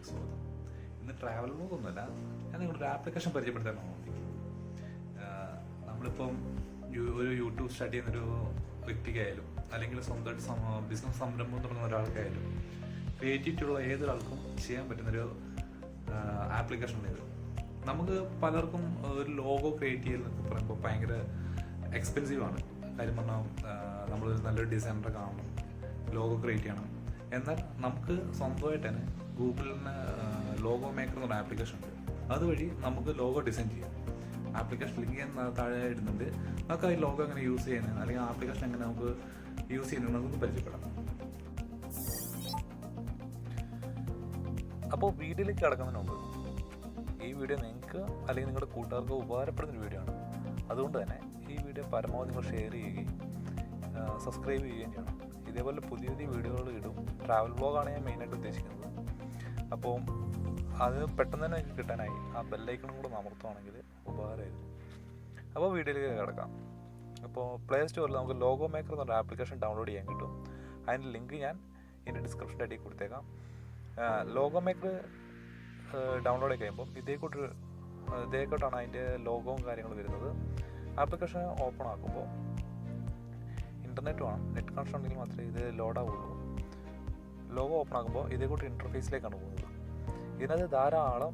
വീഡിയോയിലേക്ക് സ്വാഗതം. ഇന്ന് ട്രാവൽ വ്ലോഗൊന്നുമല്ല, ഞാൻ നിങ്ങളൊരു ആപ്ലിക്കേഷൻ പരിചയപ്പെടുത്താനാണ് നോക്കിയത്. നമ്മളിപ്പം ഒരു യൂട്യൂബ് സ്റ്റാർട്ട് ചെയ്യുന്നൊരു വ്യക്തിക്കായാലും അല്ലെങ്കിൽ സ്വന്തമായിട്ട് ബിസിനസ് സംരംഭം തുടങ്ങുന്ന ഒരാൾക്കായാലും ക്രിയേറ്റിവിറ്റിയുള്ള ഏതൊരാൾക്കും ചെയ്യാൻ പറ്റുന്നൊരു ആപ്ലിക്കേഷൻ ഇത്. നമുക്ക് പലർക്കും ഒരു ലോഗോ ക്രിയേറ്റ് ചെയ്യലെന്നൊക്കെ പറയുമ്പോൾ ഭയങ്കര എക്സ്പെൻസീവാണ്. കാര്യം പറഞ്ഞാൽ നമ്മൾ നല്ലൊരു ഡിസൈനറെ കാണണം, ലോഗോ ക്രിയേറ്റ് ചെയ്യണം. എന്നാൽ നമുക്ക് സ്വന്തമായിട്ട് തന്നെ ഗൂഗിളിന് ലോഗോ മേക്കർ എന്നൊരു ആപ്ലിക്കേഷൻ ഉണ്ട്. അതുവഴി നമുക്ക് ലോഗോ ഡിസൈൻ ചെയ്യാം. ആപ്ലിക്കേഷൻ ലിങ്ക് ചെയ്യാൻ താഴെ ഇടുന്നുണ്ട്. നമുക്ക് ആ ലോഗോ എങ്ങനെ യൂസ് ചെയ്യുന്നത് അല്ലെങ്കിൽ ആപ്ലിക്കേഷൻ എങ്ങനെ നമുക്ക് യൂസ് ചെയ്യുന്നത് നമുക്ക് പരിചയപ്പെടാം. അപ്പോൾ വീഡിയോയിലേക്ക് കിടക്കുന്നതിന് മുമ്പ് ഈ വീഡിയോ നിങ്ങൾക്ക് അല്ലെങ്കിൽ നിങ്ങളുടെ കൂട്ടുകാർക്ക് ഉപകാരപ്പെടുന്നൊരു വീഡിയോ ആണ്. അതുകൊണ്ട് തന്നെ ഈ വീഡിയോ പരമാവധി നിങ്ങൾ ഷെയർ ചെയ്യുകയും സബ്സ്ക്രൈബ് ചെയ്യുകയും ചെയ്യണം. ഇതേപോലെ പുതിയ പുതിയ വീഡിയോകൾ ഇടും. ട്രാവൽ വ്ലോഗാണ് ഞാൻ മെയിനായിട്ട് ഉദ്ദേശിക്കുന്നത്. അപ്പോൾ അത് പെട്ടെന്ന് തന്നെ എനിക്ക് കിട്ടാനായി ആ ബെല്ലൈക്കണും കൂടെ അമർത്തുവാണെങ്കിൽ ഉപകാരമായിരുന്നു. അപ്പോൾ വീഡിയോയിലേക്ക് കിടക്കാം. അപ്പോൾ പ്ലേ സ്റ്റോറിൽ നമുക്ക് ലോഗോ മേക്കർ എന്നൊരു ആപ്ലിക്കേഷൻ ഡൗൺലോഡ് ചെയ്യാൻ കിട്ടും. അതിൻ്റെ ലിങ്ക് ഞാൻ ഇതിൻ്റെ ഡിസ്ക്രിപ്ഷൻ്റെ അടിയിൽ കൊടുത്തേക്കാം. ലോഗോ മേക്കർ ഡൗൺലോഡ് ചെയ്ത് കഴിയുമ്പോൾ ഇതേക്കോട്ടാണ് അതിൻ്റെ ലോഗോവും കാര്യങ്ങളും വരുന്നത്. ആപ്ലിക്കേഷൻ ഓപ്പൺ ആക്കുമ്പോൾ ഇൻ്റർനെറ്റ് വേണം, നെറ്റ് കണക്ഷൻ ഉണ്ടെങ്കിൽ മാത്രമേ ഇത് ലോഡാവുള്ളൂ. ലോഗോ ഓപ്പൺ ആക്കുമ്പോൾ ഇതേക്കൂട്ട് ഇൻ്റർഫേസിലേക്കാണ് പോകുന്നത്. ഇതിനകത്ത് ധാരാളം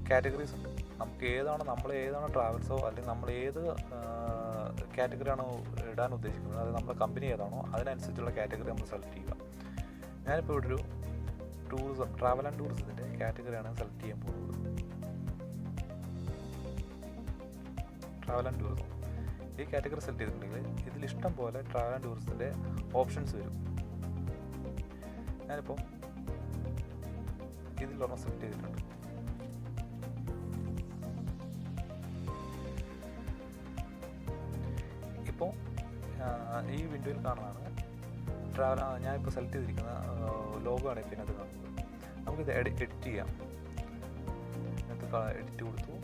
കാറ്റഗറീസ് ഉണ്ട്. നമുക്ക് നമ്മൾ ഏതാണോ ട്രാവൽസോ അല്ലെങ്കിൽ നമ്മൾ ഏത് കാറ്റഗറിയാണോ ഇടാൻ ഉദ്ദേശിക്കുന്നത്, അത് നമ്മുടെ കമ്പനി ഏതാണോ അതിനനുസരിച്ചുള്ള കാറ്റഗറി നമ്മൾ സെലക്ട് ചെയ്യുക. ഞാനിപ്പോൾ ഇവിടെ ഒരു ട്രാവൽ ആൻഡ് ടൂറിസത്തിൻ്റെ കാറ്റഗറിയാണ് സെലക്ട് ചെയ്യാൻ പോകുന്നത്. ട്രാവൽ ആൻഡ് ടൂറിസം ഈ കാറ്റഗറി സെലക്ട് ചെയ്തിട്ടുണ്ടെങ്കിൽ ഇതിൽ ഇഷ്ടം പോലെ ട്രാവൽ ആൻഡ് ടൂറിസത്തിൻ്റെ ഓപ്ഷൻസ് വരും. ഞാനിപ്പോൾ ഇതിലൊരെണ്ണം സെലക്ട് ചെയ്തിട്ടുണ്ട്. ഇപ്പോൾ ഈ വിൻഡോയിൽ കാണുന്നതാണ് ഞാനിപ്പോൾ സെലക്ട് ചെയ്തിരിക്കുന്ന ലോഗോ ആണ് ഇപ്പോൾ ഇതിനകത്ത് കാണുന്നത്. നമുക്കിത് എഡിറ്റ് ചെയ്യാം. ഇതിനകത്ത് എഡിറ്റ് കൊടുത്തു.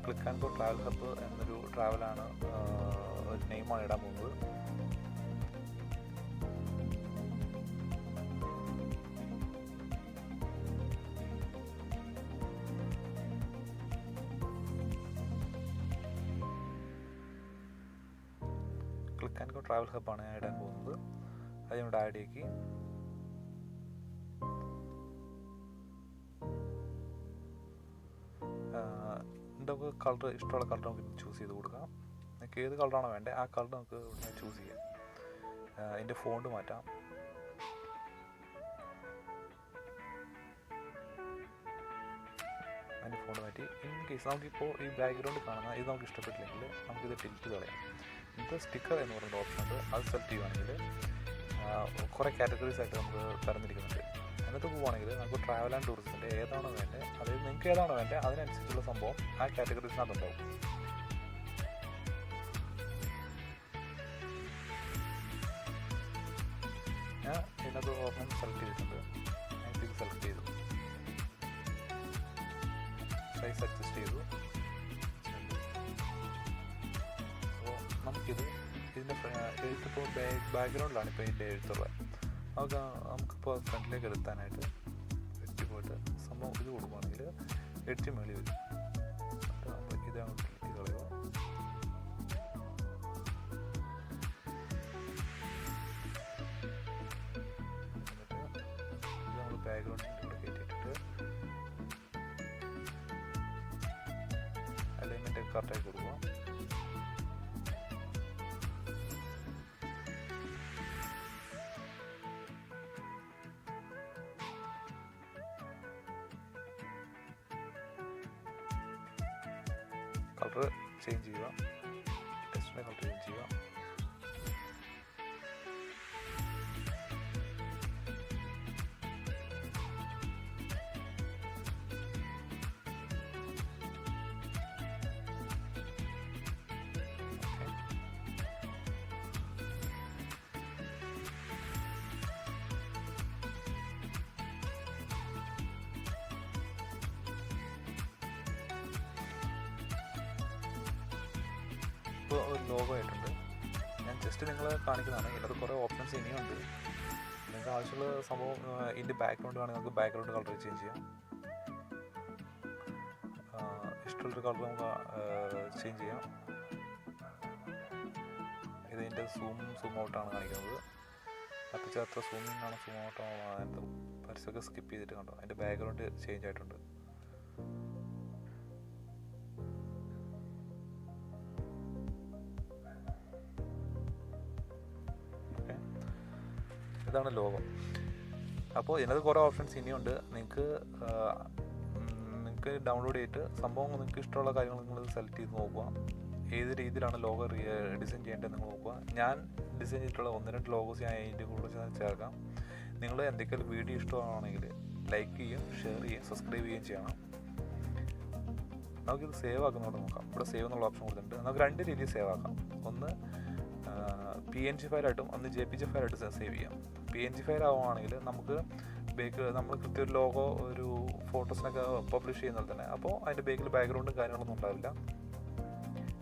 Click and go travel hub എന്നൊരു ട്രാവലാണ് ഒരു നെയിമാണ് ഇടാൻ പോകുന്നത്. ക്ലിക്ക് ആൻഡ് ഗോ ട്രാവൽ ഹബാണ് ഞാൻ ഇടാൻ പോകുന്നത്. അതിനോട് ആഡ് ചെയ്ക്കി നമുക്ക് കളർ ഇഷ്ടമുള്ള കളർ നമുക്ക് ചൂസ് ചെയ്ത് കൊടുക്കാം. നമുക്ക് ഏത് കളറാണോ വേണ്ടത് ആ കളർ നമുക്ക് ഇവിടെ ചൂസ് ചെയ്യാം. അതിൻ്റെ ഫോണ്ട് മാറ്റാം. അതിൻ്റെ ഫോണ്ട് മാറ്റി ഇൻ കേസ് നമുക്കിപ്പോൾ ഈ ബാക്ക്ഗ്രൗണ്ട് കാണുന്ന ഇത് നമുക്ക് ഇഷ്ടപ്പെട്ടില്ലെങ്കിൽ നമുക്കിത് ടിൽറ്റ് കളയാം. ഇത് സ്റ്റിക്കർ എന്ന് പറയുന്ന ഓപ്ഷൻ ഉണ്ട്. അത് സെലക്ട് ചെയ്യുകയാണെങ്കിൽ കുറേ കാറ്റഗറീസ് ആയിട്ട് നമുക്ക് തരംതിരിക്കുന്നുണ്ട്. എന്നിട്ട് പോവുകയാണെങ്കിൽ നമുക്ക് ട്രാവൽ ആൻഡ് ടൂറിസത്തിൻ്റെ ഏതാണോ വേണ്ടത്, അതായത് നിങ്ങൾക്ക് ഏതാണോ വേണ്ടത് അതിനനുസരിച്ചുള്ള സംഭവം ആ കാറ്റഗറീസിനകത്തുണ്ടാവും. ഞാൻ ഇതിനകത്ത് ഓപ്ഷൻ സെലക്ട് ചെയ്തിട്ടുണ്ട്. ഞാൻ ഇത് സെലക്ട് ചെയ്തു, സൈസ് അഡ്ജസ്റ്റ് ചെയ്തു. അപ്പോൾ നമുക്കിത് ഇതിൻ്റെ എഴുത്തിപ്പോൾ ബാക്ക്ഗ്രൗണ്ടിലാണ് ഇപ്പോൾ ഇതിൻ്റെ എഴുത്തുള്ളത്. നമുക്കിപ്പോൾ ഫ്രണ്ടിലേക്ക് എടുത്താനായിട്ട് എഡിറ്റ് പോയിട്ട് സംഭവം ഇത് കൊടുക്കുകയാണെങ്കിൽ എഡിറ്റ് മേളി വരും. അപ്പോൾ ഇതാണ് ക്ലിക്ക് കളയുക. എന്നിട്ട് ഇത് നമ്മൾ ബാക്ക്ഗ്രൗണ്ടിൻ്റെ കൂടെ കയറ്റിയിട്ടിട്ട് അലൈൻമെൻറ്റ് കറക്റ്റായി കൊടുക്കുക. കളർ ചേഞ്ച് ചെയ്യുക. ടെക്സ്റ്റിൻ്റെ കളർ ചേഞ്ച് ചെയ്യുക. ഇപ്പോൾ ഒരു ലോഗോ ആയിട്ടുണ്ട്. ഞാൻ ജസ്റ്റ് നിങ്ങളെ കാണിക്കുന്നതാണ്. ഇതിനകത്ത് കുറേ ഓപ്ഷൻസ് ഇനിയുണ്ട്. നിങ്ങൾക്ക് ആവശ്യമുള്ള സംഭവം ഇതിൻ്റെ ബാക്ക്ഗ്രൗണ്ട് വേണമെങ്കിൽ നമുക്ക് ബാക്ക്ഗ്രൗണ്ട് കളർ ചേഞ്ച് ചെയ്യാം. ഇഷ്ടമുള്ളൊരു കളർ നമുക്ക് ചേഞ്ച് ചെയ്യാം. ഇതിൻ്റെ സൂം ഔട്ടാണ് കാണിക്കുന്നത്. അപ്പിച്ച് അത്ര സൂമിങ് ആണ്, സൂം ഔട്ടാണോ അതിൻ്റെ പരസ്യമൊക്കെ സ്കിപ്പ് ചെയ്തിട്ട് കണ്ടോ അതിൻ്റെ ബാക്ക്ഗ്രൗണ്ട് ചേഞ്ച് ആയിട്ടുണ്ട്. ഓക്കെ, ഇതാണ് ലോഗോ. അപ്പോൾ ഇതിനകത്ത് കുറേ ഓപ്ഷൻസ് ഇനിയുണ്ട്. നിങ്ങൾക്ക് ഡൗൺലോഡ് ചെയ്തിട്ട് സംഭവം നിങ്ങൾക്ക് ഇഷ്ടമുള്ള കാര്യങ്ങൾ നിങ്ങൾ സെലക്ട് ചെയ്ത് നോക്കുക. ഏത് രീതിയിലാണ് ലോഗോ ഡിസൈൻ ചെയ്യേണ്ടത് നിങ്ങൾ നോക്കുക. ഞാൻ ഡിസൈൻ ചെയ്തിട്ടുള്ള 1-2 ലോഗോസ് ഞാൻ അതിൻ്റെ കൂടെ ചേർക്കാം. നിങ്ങൾ എന്തെങ്കിലും വീഡിയോ ഇഷ്ടമാണെങ്കിൽ ലൈക്ക് ചെയ്യുകയും ഷെയർ ചെയ്യുകയും സബ്സ്ക്രൈബ് ചെയ്യുകയും ചെയ്യണം. നമുക്കിത് സേവ് ആക്കുന്നതോടെ നോക്കാം. ഇവിടെ സേവ് എന്നുള്ള ഓപ്ഷൻ കൊടുത്തിട്ടുണ്ട്. നമുക്ക് 2 രീതിയിൽ സേവ് ആക്കാം. ഒന്ന് PNG ഫയലായിട്ടും ഒന്ന് JPG ഫയലായിട്ട് സേവ് ചെയ്യാം. PNG ഫയൽ ആവുകയാണെങ്കിൽ നമുക്ക് നമ്മൾ കൃത്യം ഒരു ലോഗോ ഒരു ഫോട്ടോസിനൊക്കെ പബ്ലിഷ് ചെയ്യുന്നത് തന്നെ. അപ്പോൾ അതിൻ്റെ ബാക്ക്ഗ്രൗണ്ടും കാര്യങ്ങളൊന്നും ഉണ്ടാവില്ല.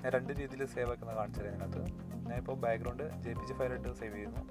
ഞാൻ 2 രീതിയിൽ സേവ് ആക്കുന്നത് കാണിച്ചു തരാം. അതിനകത്ത് ഞാനിപ്പോൾ ബാക്ക്ഗ്രൗണ്ട് JPG ഫയലായിട്ട് സേവ് ചെയ്യുന്നു.